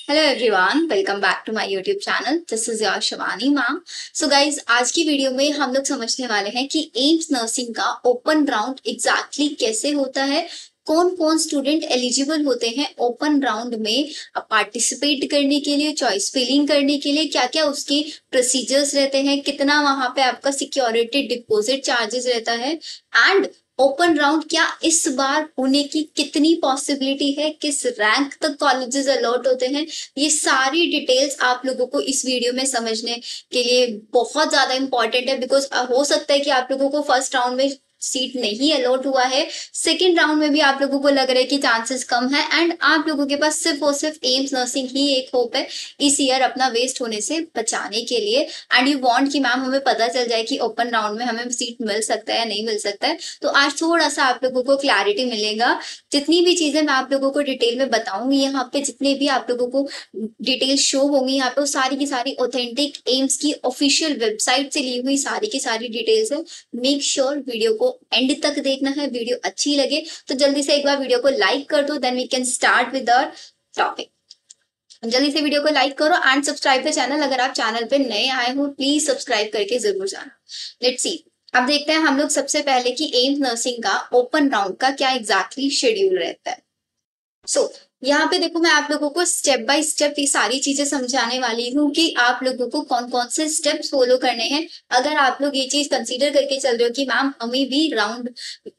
Hello everyone, welcome back to my YouTube channel. This is your Shivani ma'am. So guys, आज की video में हम लोग समझने वाले हैं कि एम्स नर्सिंग का ओपन राउंड एग्जैक्टली कैसे होता है, कौन कौन स्टूडेंट एलिजिबल होते हैं ओपन राउंड में पार्टिसिपेट करने के लिए, चॉइस फिलिंग करने के लिए, क्या क्या उसके प्रोसीजर्स रहते हैं, कितना वहां पे आपका सिक्योरिटी डिपॉजिट चार्जेस रहता है, एंड ओपन राउंड क्या इस बार होने की कितनी पॉसिबिलिटी है, किस रैंक तक कॉलेजेस अलॉट होते हैं। ये सारी डिटेल्स आप लोगों को इस वीडियो में समझने के लिए बहुत ज्यादा इंपॉर्टेंट है, बिकॉज हो सकता है कि आप लोगों को फर्स्ट राउंड में सीट नहीं अलॉट हुआ है, सेकेंड राउंड में भी आप लोगों को लग रहा है कि चांसेस कम है, एंड आप लोगों के पास सिर्फ और सिर्फ एम्स नर्सिंग ही एक होप है इस ईयर अपना वेस्ट होने से बचाने के लिए। एंड यू वांट कि मैम हमें पता चल जाए कि ओपन राउंड में हमें सीट मिल सकता है या नहीं मिल सकता है। तो आज थोड़ा सा आप लोगों को क्लैरिटी मिलेगा। जितनी भी चीजें मैं आप लोगों को डिटेल में बताऊंगी यहाँ पे, जितने भी आप लोगों को डिटेल शो होंगी यहाँ पे, वो सारी की सारी ऑथेंटिक एम्स की ऑफिशियल वेबसाइट से ली हुई सारी की सारी डिटेल्स है। मेक श्योर वीडियो को एंड तक देखना है। वीडियो अच्छी लगे तो जल्दी से एक बार वीडियो को लाइक कर दो, then we can start with our topic. जल्दी से वीडियो को लाइक करो एंड सब्सक्राइब द चैनल। अगर आप चैनल पे नए आए हो प्लीज सब्सक्राइब करके जरूर जाना। लेट्स सी, अब देखते हैं हम लोग सबसे पहले कि एम्स नर्सिंग का ओपन राउंड का क्या एग्जैक्टली शेड्यूल रहता है। सो यहाँ पे देखो, मैं आप लोगों को स्टेप बाय स्टेप ये सारी चीजें समझाने वाली हूँ कि आप लोगों को कौन कौन से स्टेप्स फॉलो करने हैं। अगर आप लोग ये चीज कंसीडर करके चल रहे हो कि मैम हमें भी राउंड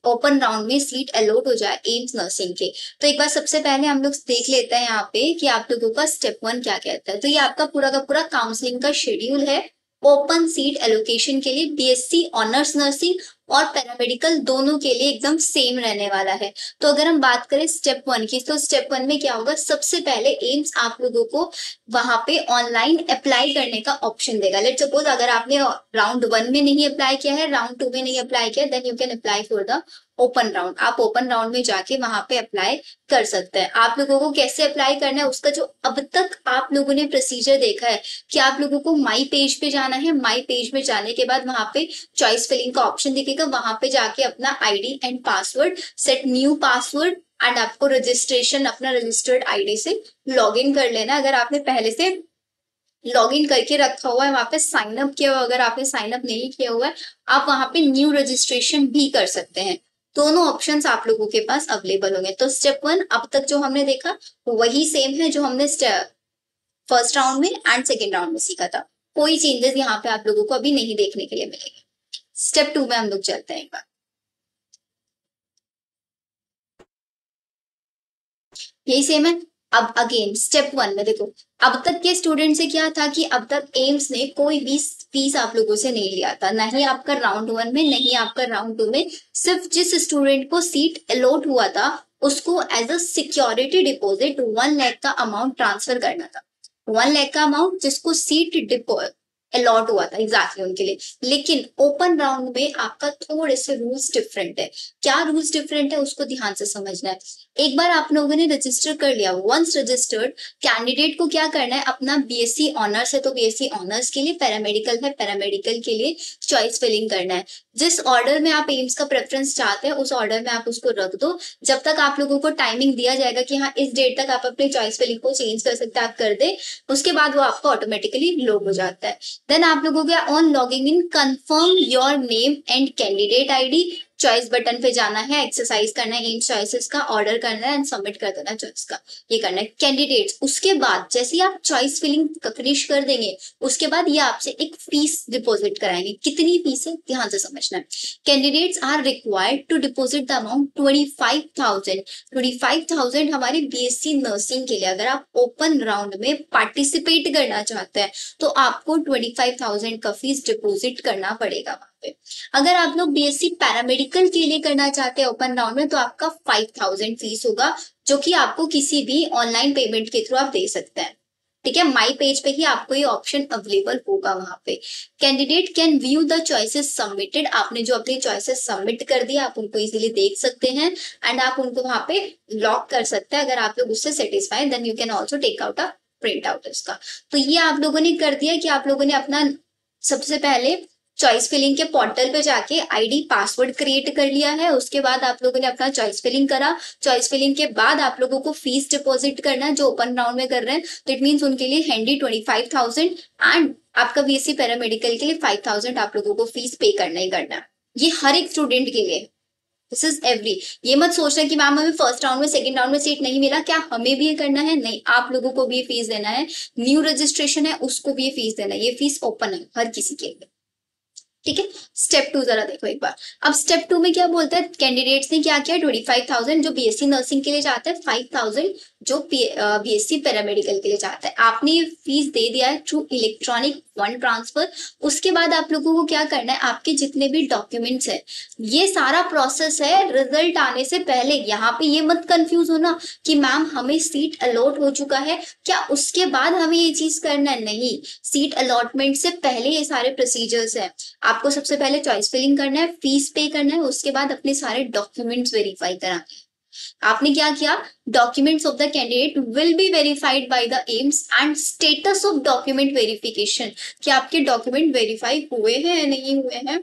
ओपन राउंड में सीट अलॉट हो जाए एम्स नर्सिंग के, तो एक बार सबसे पहले हम लोग देख लेते हैं यहाँ पे कि आप लोगों का स्टेप 1 क्या कहता है। तो ये आपका पूरा का पूरा काउंसलिंग का शेड्यूल है ओपन सीट एलोकेशन के लिए। बीएससी ऑनर्स नर्सिंग और पैरामेडिकल दोनों के लिए एकदम सेम रहने वाला है। तो अगर हम बात करें स्टेप 1 की, तो स्टेप 1 में क्या होगा, सबसे पहले एम्स आप लोगों को वहां पे ऑनलाइन अप्लाई करने का ऑप्शन देगा। लेट सपोज अगर आपने राउंड 1 में नहीं अप्लाई किया है, राउंड 2 में नहीं अप्लाई किया, then you can apply for the open round. आप ओपन राउंड में जाके वहां पे अप्लाई कर सकते हैं। आप लोगों को कैसे अप्लाई करना है उसका जो अब तक आप लोगों ने प्रोसीजर देखा है कि आप लोगों को माई पेज पे जाना है। माई पेज में जाने के बाद वहां पे चॉइस फिलिंग का ऑप्शन दिखेगा, वहां पे जाके अपना ID and password set new password and आपको रजिस्ट्रेशन अपना रजिस्टर्ड आईडी से लॉग इन कर लेना। अगर आपने पहले से लॉग इन करके रखा हुआ है, वहां पे साइन अप किया हुआ है, अगर आपने साइन अप नहीं किया हुआ है आप वहां पे न्यू रजिस्ट्रेशन भी कर सकते हैं। दोनों ऑप्शंस आप लोगों के पास अवेलेबल होंगे। तो स्टेप 1 अब तक जो हमने देखा वही सेम है जो हमने फर्स्ट राउंड में एंड सेकेंड राउंड में सीखा था। कोई चेंजेस यहाँ पे आप लोगों को अभी नहीं देखने के लिए मिलेंगे। स्टेप 2 में हम लोग चलते हैं एक बार। यही सेम है। अब अगेन स्टेप 1 में देखो, अब तक के स्टूडेंट से क्या था कि अब तक एम्स ने कोई भी फीस आप लोगों से नहीं लिया था, ना ही आपका राउंड 1 में, नहीं आपका राउंड 2 में। सिर्फ जिस स्टूडेंट को सीट अलॉट हुआ था उसको as a security deposit 1 lakh का अमाउंट ट्रांसफर करना था। 1 लाख का अमाउंट जिसको सीट अलॉट हुआ था एग्जैक्टली उनके लिए। लेकिन ओपन राउंड में आपका थोड़े से रूल्स डिफरेंट है। क्या रूल्स डिफरेंट है उसको ध्यान से समझना है। एक बार आप लोगों ने रजिस्टर कर लिया, वंस रजिस्टर्ड, कैंडिडेट को क्या करना है, अपना बीएससी ऑनर्स है तो बीएससी ऑनर्स के लिए, पैरामेडिकल है पैरामेडिकल के लिए चॉइस फिलिंग करना है। जिस ऑर्डर में आप एम्स का प्रेफरेंस चाहते हैं उस ऑर्डर में आप उसको रख दो। जब तक आप लोगों को टाइमिंग दिया जाएगा कि हाँ इस डेट तक आप अपनी चॉइस फिलिंग को चेंज कर सकते हैं, आप कर दे, उसके बाद वो आपका ऑटोमेटिकली लोड हो जाता है। देन आप लोगों के on logging in confirm your name and candidate ID, choice button पे जाना है, एक्सरसाइज करना है इन चॉइसेस का, ऑर्डर करना है एंड सबमिट कर देना चॉइस का, ये करना है कैंडिडेट्स। उसके बाद जैसे ही आप चॉइस फिलिंग फिनिश कर देंगे उसके बाद ये आपसे एक फीस डिपॉजिट कराएंगे। कितनी फीस है ध्यान से समझना है। Candidates are required to deposit the amount 25,000। 25,000 हमारे बीएससी नर्सिंग के लिए। अगर आप ओपन राउंड में पार्टिसिपेट करना चाहते हैं तो आपको 25,000 का फीस डिपॉजिट करना पड़ेगा वहां पे। अगर आप लोग बीएससी पैरामेडिकल के लिए करना चाहते हैं ओपन राउंड में तो आपका 5,000 फीस होगा, जो कि आपको किसी भी ऑनलाइन पेमेंट के थ्रू आप दे सकते हैं। ठीक है, माई पेज पे ही आपको ये ऑप्शन अवेलेबल होगा वहां पे। Candidate can view the choices submitted. आपने जो अपनी चॉइसेस सबमिट कर दिया आप उनको इजीली देख सकते हैं एंड आप उनको वहां पे लॉक कर सकते हैं। अगर आप लोग उससे satisfy, then you can also take out a print out इसका। तो ये आप लोगों ने कर दिया कि आप लोगों ने अपना सबसे पहले चॉइस फिलिंग के पोर्टल पे जाके आईडी पासवर्ड क्रिएट कर लिया है, उसके बाद आप लोगों ने अपना चॉइस फिलिंग करा। चॉइस फिलिंग के बाद आप लोगों को फीस डिपॉजिट करना है जो ओपन राउंड में कर रहे हैं, तो इट मीन्स उनके लिए हैंडी 25,000 एंड आपका बीएससी पैरामेडिकल के लिए 5,000 आप लोगों को फीस पे करना ही करना है। ये हर एक स्टूडेंट के लिए, दिस इज एवरी। ये मत सोचना कि मैम हमें फर्स्ट राउंड में सेकंड राउंड में सीट नहीं मिला, क्या हमें भी ये करना है? नहीं, आप लोगों को भी ये फीस देना है। न्यू रजिस्ट्रेशन है उसको भी ये फीस देना है, ये फीस ओपन है हर किसी के लिए, ठीक है। स्टेप 2 जरा देखो एक बार। अब स्टेप 2 में क्या बोलता है, कैंडिडेट्स ने क्या किया, 25,000 जो बीएससी नर्सिंग के लिए चाहता है, 5,000 जो बीएससी पैरामेडिकल के लिए चाहता है। आपने ये फीस दे दिया है थ्रू इलेक्ट्रॉनिक फंड ट्रांसफर। उसके बाद आप लोगों को क्या करना है, आपके जितने भी डॉक्यूमेंट्स है, ये सारा प्रोसेस है रिजल्ट आने से पहले। यहाँ पे ये मत कंफ्यूज होना कि मैम हमें सीट अलॉट हो चुका है, क्या उसके बाद हमें ये चीज करना है? नहीं, सीट अलॉटमेंट से पहले ये सारे प्रोसीजर्स है। आपको सबसे पहले चॉइस फिलिंग करना है, फीस पे करना है, उसके बाद अपने सारे डॉक्यूमेंट्स वेरीफाई कराने हैं। आपने क्या किया, documents of the candidate will be verified by the AIIMS and status of document verification, कि आपके डॉक्यूमेंट वेरीफाई हुए हैं या नहीं हुए हैं,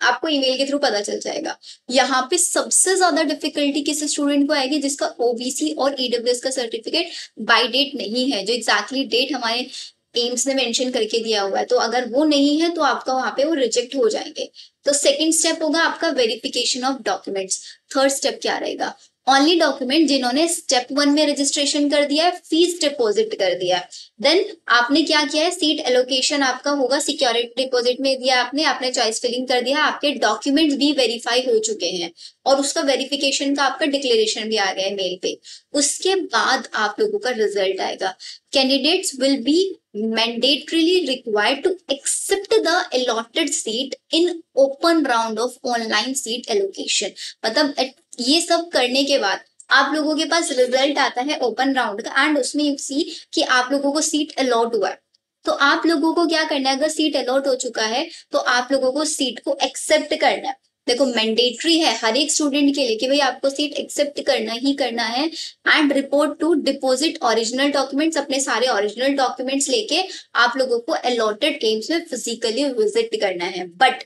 आपको ईमेल के थ्रू पता चल जाएगा। यहाँ पे सबसे ज्यादा डिफिकल्टी किस स्टूडेंट को आएगी, जिसका ओबीसी और ईडब्ल्यूएस का सर्टिफिकेट बाय डेट नहीं है, जो एग्जैक्टली डेट हमारे एम्स ने मेंशन करके दिया हुआ है। तो अगर वो नहीं है तो आपका वहां पे वो रिजेक्ट हो जाएंगे। तो सेकंड स्टेप होगा आपका verification of documents. Third step क्या रहेगा, ओनली डॉक्यूमेंट जिन्होंने स्टेप 1 में रजिस्ट्रेशन कर दिया है, फीस डिपॉजिट कर दिया है, देन आपने क्या किया है, सीट एलोकेशन आपका होगा, सिक्योरिटी डिपॉजिट में दिया आपने चॉइस फिलिंग कर दिया, आपके डॉक्यूमेंट्स भी वेरीफाई हो चुके हैं और उसका वेरिफिकेशन का आपका डिक्लेरेशन भी आ गया है मेल पे। उसके बाद आप लोगों का रिजल्ट आएगा। Candidates will be mandatorily required to accept the allotted seat in open round of online seat allocation। मतलब ये सब करने के बाद आप लोगों के पास रिजल्ट आता है ओपन राउंड का एंड उसमें यू सी कि आप लोगों को सीट अलॉट हुआ है। तो आप लोगों को क्या करना है, अगर सीट अलॉट हो चुका है तो आप लोगों को सीट को एक्सेप्ट करना है। देखो मैंडेटरी है हर एक स्टूडेंट के लिए कि भाई आपको सीट एक्सेप्ट करना ही करना है and report to deposit original documents. अपने सारे ओरिजिनल डॉक्यूमेंट्स लेके आप लोगों को अलॉटेड एम्स में फिजिकली विजिट करना है। बट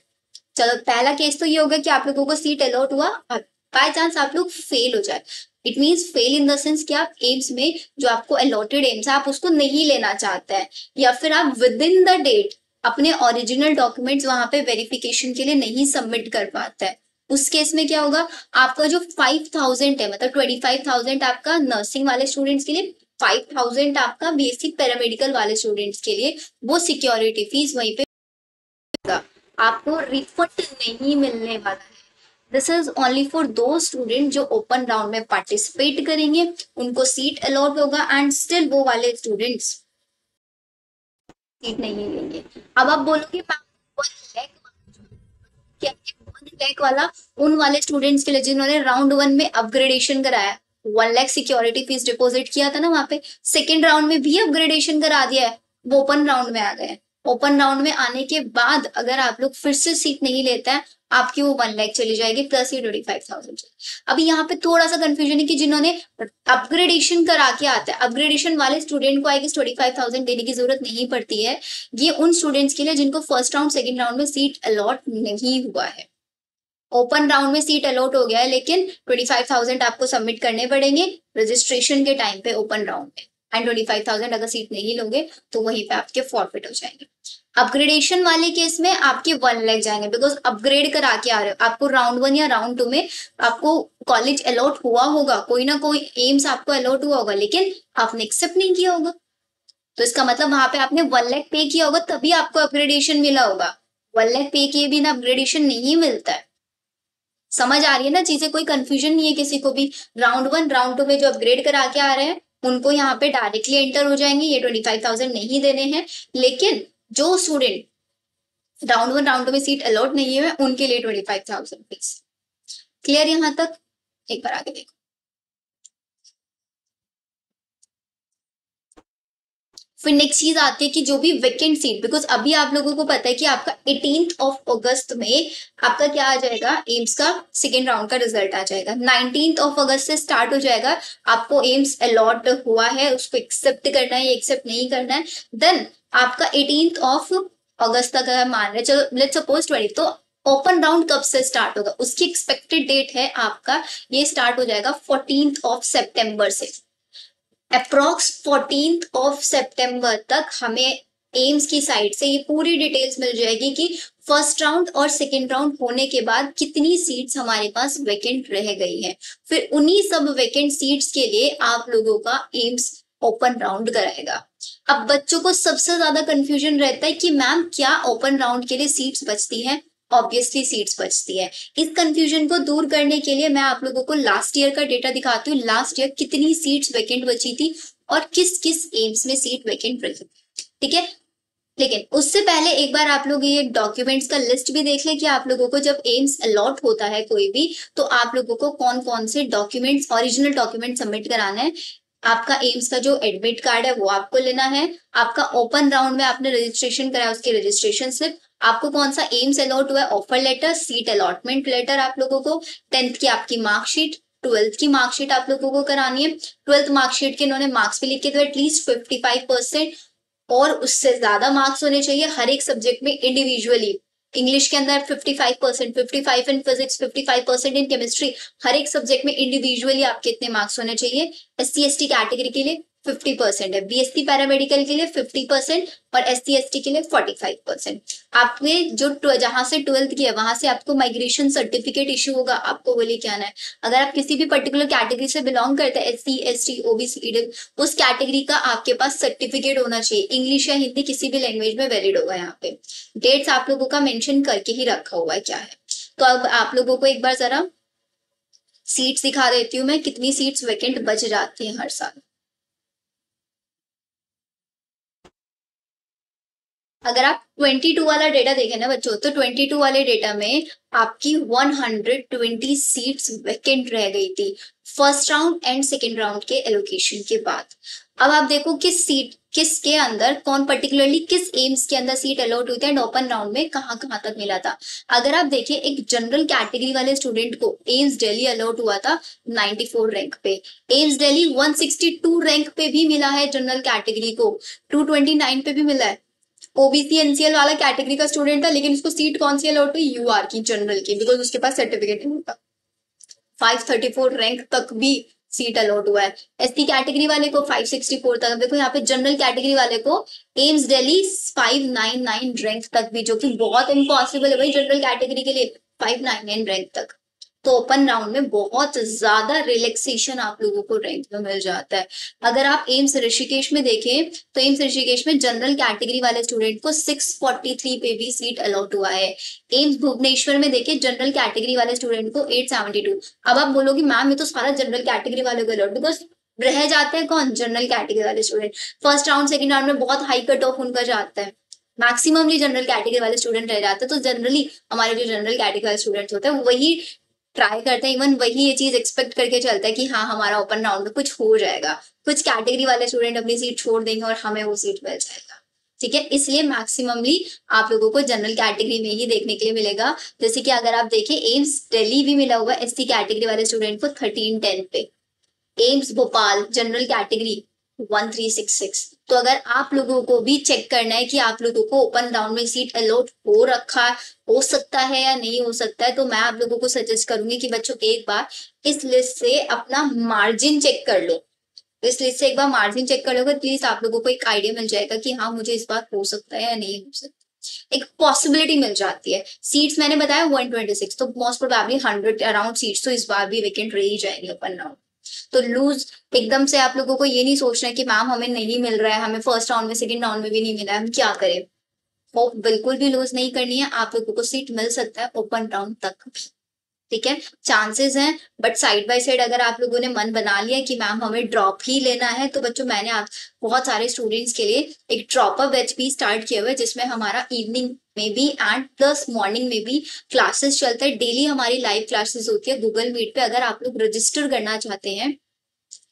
चलो पहला केस तो ये होगा कि आप लोगों को सीट अलॉट हुआ और बाय चांस आप लोग फेल हो जाए, it means fail in the sense कि आप एम्स में जो आपको अलॉटेड एम्स है आप उसको नहीं लेना चाहते हैं, या फिर आप विद इन द डेट अपने ओरिजिनल डॉक्यूमेंट्स वहां पे वेरिफिकेशन के लिए नहीं सबमिट कर पाता है। उस केस में क्या होगा, आपका जो 5,000 है, मतलब 25,000 आपका नर्सिंग वाले स्टूडेंट्स के लिए, 5,000 आपका बीएससी पैरामेडिकल वाले स्टूडेंट्स के लिए, वो सिक्योरिटी फीस वहीं पे आपको रिफंड नहीं मिलने वाला है। दिस इज ओनली फॉर दो स्टूडेंट जो ओपन राउंड में पार्टिसिपेट करेंगे, उनको सीट अलॉट होगा एंड स्टिल वो वाले स्टूडेंट्स सीट नहीं लेंगे। अब आप बोलोगे मैम 1 लाख वाला उन वाले स्टूडेंट्स के लिए जिन्होंने राउंड 1 में अपग्रेडेशन कराया, 1 लाख सिक्योरिटी फीस डिपॉजिट किया था ना वहां पे, सेकेंड राउंड में भी अपग्रेडेशन करा दिया है, वो ओपन राउंड में आ गए। ओपन राउंड में आने के बाद अगर आप लोग फिर से सीट नहीं लेता है, आपकी वो 1 लाख चली जाएगी प्लस ये 25,000। अभी यहाँ पे थोड़ा सा कंफ्यूजन है कि जिन्होंने अपग्रेडेशन करा के आता है, अपग्रेडेशन वाले स्टूडेंट को आएगी 25,000 देने की जरूरत नहीं पड़ती है। ये उन स्टूडेंट्स के लिए जिनको फर्स्ट राउंड सेकेंड राउंड में सीट अलॉट नहीं हुआ है। ओपन राउंड में सीट अलॉट हो गया है लेकिन 25,000 आपको सबमिट करने पड़ेंगे रजिस्ट्रेशन के टाइम पे ओपन राउंड में, एंड 25,000 अगर सीट नहीं लोगे तो वहीं पे आपके फॉरफिट हो जाएंगे। अपग्रेडेशन वाले केस में आपके 1 लाख जाएंगे, बिकॉज अपग्रेड करा के आ रहे हो। आपको राउंड 1 या राउंड 2 में आपको कॉलेज अलॉट हुआ होगा, कोई ना कोई एम्स आपको अलॉट हुआ होगा, लेकिन आपने एक्सेप्ट नहीं किया होगा। तो इसका मतलब वहां पे आपने 1 लाख पे किया होगा तभी आपको अपग्रेडेशन मिला होगा। 1 लाख पे किए बिना अपग्रेडेशन नहीं मिलता है। समझ आ रही है ना चीजें, कोई कंफ्यूजन नहीं है किसी को भी। राउंड 1 राउंड 2 में जो अपग्रेड करा के आ रहे हैं उनको यहाँ पे डायरेक्टली एंटर हो जाएंगे, ये 25,000 नहीं देने हैं। लेकिन जो स्टूडेंट राउंड 1 राउंड 2 में सीट अलॉट नहीं है उनके लिए 25,000 फीस। क्लियर यहाँ तक? एक बार आगे देखो। फिर नेक्स्ट चीज आती है कि जो भी वेकेंट सीट, बिकॉज अभी आप लोगों को पता है कि आपका 18 अगस्त में आपका क्या आ जाएगा, एम्स का सेकेंड राउंड का रिजल्ट आ जाएगा। 19 अगस्त से स्टार्ट हो जाएगा, आपको एम्स अलॉट हुआ है उसको एक्सेप्ट करना है या एक्सेप्ट नहीं करना है। देन आपका 18 अगस्त तक अगर मान रहे, चलो लेट्स सपोज 20, तो ओपन राउंड कब से स्टार्ट होगा, उसकी एक्सपेक्टेड डेट है आपका, ये स्टार्ट हो जाएगा 14th ऑफ सितंबर से। अप्रोक्स 14th ऑफ सितंबर तक हमें एम्स की साइड से ये पूरी डिटेल्स मिल जाएगी कि फर्स्ट राउंड और सेकेंड राउंड होने के बाद कितनी सीट्स हमारे पास वैकेंट रह गई हैं। फिर उन्हीं सब वैकेंट सीट्स के लिए आप लोगों का एम्स ओपन राउंड कराएगा। अब बच्चों को सबसे ज्यादा कंफ्यूजन रहता है कि मैम क्या ओपन राउंड के लिए सीट्स बचती हैं? ऑब्वियसली सीट्स बचती है। इस कंफ्यूजन को दूर करने के लिए मैं आप लोगों को लास्ट ईयर का डेटा दिखाती हूँ, लास्ट ईयर कितनी सीट्स वैकेंट बची थी और किस किस एम्स में सीट वैकेंट रही, ठीक है। लेकिन उससे पहले एक बार आप लोग ये डॉक्यूमेंट्स का लिस्ट भी देख लें कि आप लोगों को जब एम्स अलॉट होता है कोई भी, तो आप लोगों को कौन कौन से डॉक्यूमेंट्स, ओरिजिनल डॉक्यूमेंट सबमिट कराना है। आपका एम्स का जो एडमिट कार्ड है वो आपको लेना है, आपका ओपन राउंड में आपने रजिस्ट्रेशन कराया उसकी रजिस्ट्रेशन स्लिप, आपको कौन सा एम्स अलॉट हुआ है offer letter, seat allotment letter आप लोगों को, 10th की आपकी मार्कशीट, 12th की मार्कशीट आप लोगों को करानी है। 12th मार्कशीट के इन्होंने मार्क्स भी लिखे थे एटलीस्ट 55% और उससे ज्यादा मार्क्स होने चाहिए हर एक सब्जेक्ट में इंडिविजुअली। इंग्लिश के अंदर 55%, 55 इन फिजिक्स, 55% इन केमिस्ट्री, हर एक सब्जेक्ट में इंडिविजुअली आपके इतने मार्क्स होने चाहिए। SC/ST कैटेगरी के लिए 50% है, BSc पैरामेडिकल के लिए 50% और SC/ST के लिए 45%। आपने जो जहां से 12th की है वहां से आपको माइग्रेशन सर्टिफिकेट इशू होगा, आपको वो लेके आना है। अगर आप किसी भी पर्टिकुलर कैटेगरी से बिलोंग करते हैं, SC/ST OBC, उस कैटेगरी का आपके पास सर्टिफिकेट होना चाहिए, इंग्लिश या हिंदी किसी भी लैंग्वेज में वैलिड होगा। यहाँ पे डेट्स आप लोगों का मेंशन करके ही रखा हुआ है क्या है। तो अब आप लोगों को एक बार जरा सीट्स दिखा देती हूँ मैं, कितनी सीट्स वैकेंट बच जाती हैं हर साल। अगर आप 22 वाला डेटा देखें ना बच्चों, तो 22 वाले डेटा में आपकी 120 सीट्स वैकेंट रह गई थी first round and second round के एलोकेशन के बाद। अब आप देखो किस सीट, किसके अंदर, कौन पर्टिकुलरली किस एम्स के अंदर सीट अलॉट हुई थी एंड ओपन राउंड में कहां कहां तक मिला था। अगर आप देखिए एक जनरल कैटेगरी वाले स्टूडेंट को एम्स दिल्ली अलॉट हुआ था 94 रैंक पे, एम्स दिल्ली 162 रैंक पे भी मिला है जनरल कैटेगरी को, 229 पे भी मिला है। ओबीसी एनसीएल वाला कैटेगरी का स्टूडेंट था लेकिन उसको सीट कौन सी अलॉट हुई, यूआर की जनरल की, बिकॉज उसके पास सर्टिफिकेट नहीं था। 534 रैंक तक भी सीट अलॉट हुआ है। एसटी कैटेगरी वाले को 564 तक। देखो यहाँ पे जनरल कैटेगरी वाले को एम्स दिल्ली 599 रैंक तक भी, जो कि बहुत इम्पॉसिबल है भाई जनरल कैटेगरी के लिए, 599 रैंक तक। तो ओपन राउंड में बहुत ज्यादा रिलैक्सेशन आप लोगों को रैंक में मिल जाता है। अगर आप एम्स ऋषिकेश में देखें तो एम्स ऋषिकेश में जनरल कैटेगरी वाले स्टूडेंट को 643 पे भी सीट अलॉट हुआ है। एम्स भुवनेश्वर में देखें जनरल कैटेगरी वाले स्टूडेंट को 872। अब आप बोलोगे मैम ये तो सारा जनरल कैटेगरी वाले को अलॉट, बिकॉज रह जाते हैं कौन, जनरल कैटेगरी वाले student. First round second round में बहुत हाई कट ऑफ उनका जाता है, मैक्सिममली जनरल कैटेगरी वाले स्टूडेंट रह जाते हैं। तो जनरली हमारे जो जनरल कैटेगरी वाले स्टूडेंट्स होते हैं वही ट्राई करते हैं, इवन वही ये चीज एक्सपेक्ट करके चलता है कि हाँ हमारा ओपन राउंड में कुछ हो जाएगा, कुछ कैटेगरी वाले स्टूडेंट अपनी सीट छोड़ देंगे और हमें वो सीट मिल जाएगा, ठीक है। इसलिए मैक्सिममली आप लोगों को जनरल कैटेगरी में ही देखने के लिए मिलेगा। जैसे कि अगर आप देखें एम्स दिल्ली भी मिला हुआ एससी कैटेगरी वाले स्टूडेंट को 1310 पे, एम्स भोपाल जनरल कैटेगरी 1366। तो अगर आप लोगों को भी चेक करना है कि आप लोगों को ओपन राउंड में सीट अलॉट हो रखा हो सकता है या नहीं हो सकता है, तो मैं आप लोगों को सजेस्ट करूंगी कि बच्चों एक बार इस लिस्ट से अपना मार्जिन चेक कर लो। इस लिस्ट से एक बार मार्जिन चेक कर लोगे प्लीज आप लोगों को एक आइडिया मिल जाएगा कि हाँ मुझे इस बार हो सकता है या नहीं हो सकता, एक पॉसिबिलिटी मिल जाती है। सीट्स मैंने बताया 126, तो मोस्ट प्रोबेबली 100 अराउंड सीट्स तो इस बार भी वेकेंट रह ही जाएंगे ओपन राउंड। तो लूज एकदम से आप लोगों को ये नहीं सोचना है कि मैम हमें नहीं मिल रहा है, हमें फर्स्ट राउंड में सेकंड राउंड में भी नहीं मिला है, हम क्या करें। होप बिल्कुल भी लूज नहीं करनी है, आप लोगों को सीट मिल सकता है ओपन राउंड तक भी, ठीक है, चांसेस हैं। बट साइड बाय साइड अगर आप लोगों ने मन बना लिया कि मैम हमें ड्रॉप ही लेना है, तो बच्चों मैंने आप बहुत सारे स्टूडेंट्स के लिए एक ड्रॉपर बैच भी स्टार्ट किया हुआ है, जिसमें हमारा इवनिंग में भी एंड प्लस मॉर्निंग में भी क्लासेस चलता है। डेली हमारी लाइव क्लासेस होती है गूगल मीट पे। अगर आप लोग रजिस्टर करना चाहते हैं,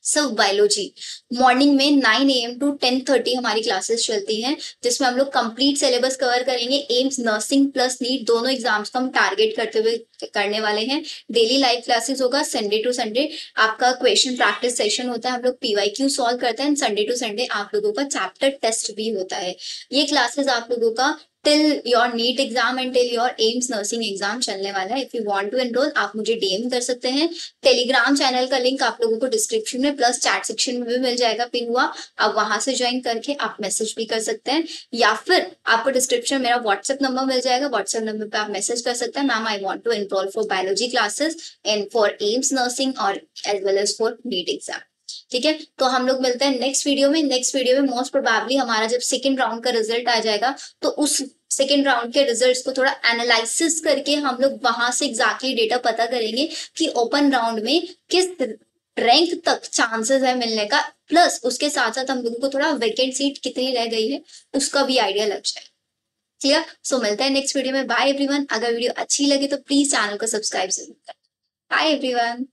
सब बायोलॉजी मॉर्निंग में 9 AM to 10:30 हमारी क्लासेस चलती हैं, जिसमें हम लोग कंप्लीट सिलेबस कवर करेंगे। एम्स नर्सिंग प्लस नीट दोनों एग्जाम्स को हम टारगेट करते हुए करने वाले हैं। डेली लाइव क्लासेस होगा, संडे टू संडे आपका क्वेश्चन प्रैक्टिस सेशन होता है, हम लोग PYQ सॉल्व करते हैं। संडे टू संडे आप लोगों का चैप्टर टेस्ट भी होता है। ये क्लासेस आप लोगों का till your NEET exam and till your AIIMS nursing exam चलने वाला है। If you want to enrol आप मुझे डीएम कर सकते हैं। टेलीग्राम चैनल का लिंक आप लोगों को डिस्क्रिप्शन में प्लस चैट सेक्शन में भी मिल जाएगा पिन हुआ। आप वहां से ज्वाइन करके आप मैसेज भी कर सकते हैं, या फिर आपको डिस्क्रिप्शन में मेरा व्हाट्सएप नंबर मिल जाएगा। व्हाट्सएप नंबर पे आप मैसेज कर सकते हैं, ma'am I want to enrol for biology classes and for AIIMS nursing और as well as for NEET exam. ठीक है, तो हम लोग मिलते हैं नेक्स्ट वीडियो में। नेक्स्ट वीडियो में मोस्ट प्रोबेबली हमारा जब सेकंड राउंड का रिजल्ट आ जाएगा तो उस सेकेंड राउंड के रिजल्ट्स को थोड़ा एनालिसिस करके हम लोग वहां से एग्जैक्टली डेटा पता करेंगे कि ओपन राउंड में किस रैंक तक चांसेस है मिलने का, प्लस उसके साथ साथ हम लोगों को थोड़ा वैकेंट सीट कितनी रह गई है उसका भी आइडिया लग जाए। क्लियर? सो मिलता है नेक्स्ट वीडियो में। Bye everyone. अगर वीडियो अच्छी लगे तो प्लीज चैनल को सब्सक्राइब जरूर करें। Bye everyone.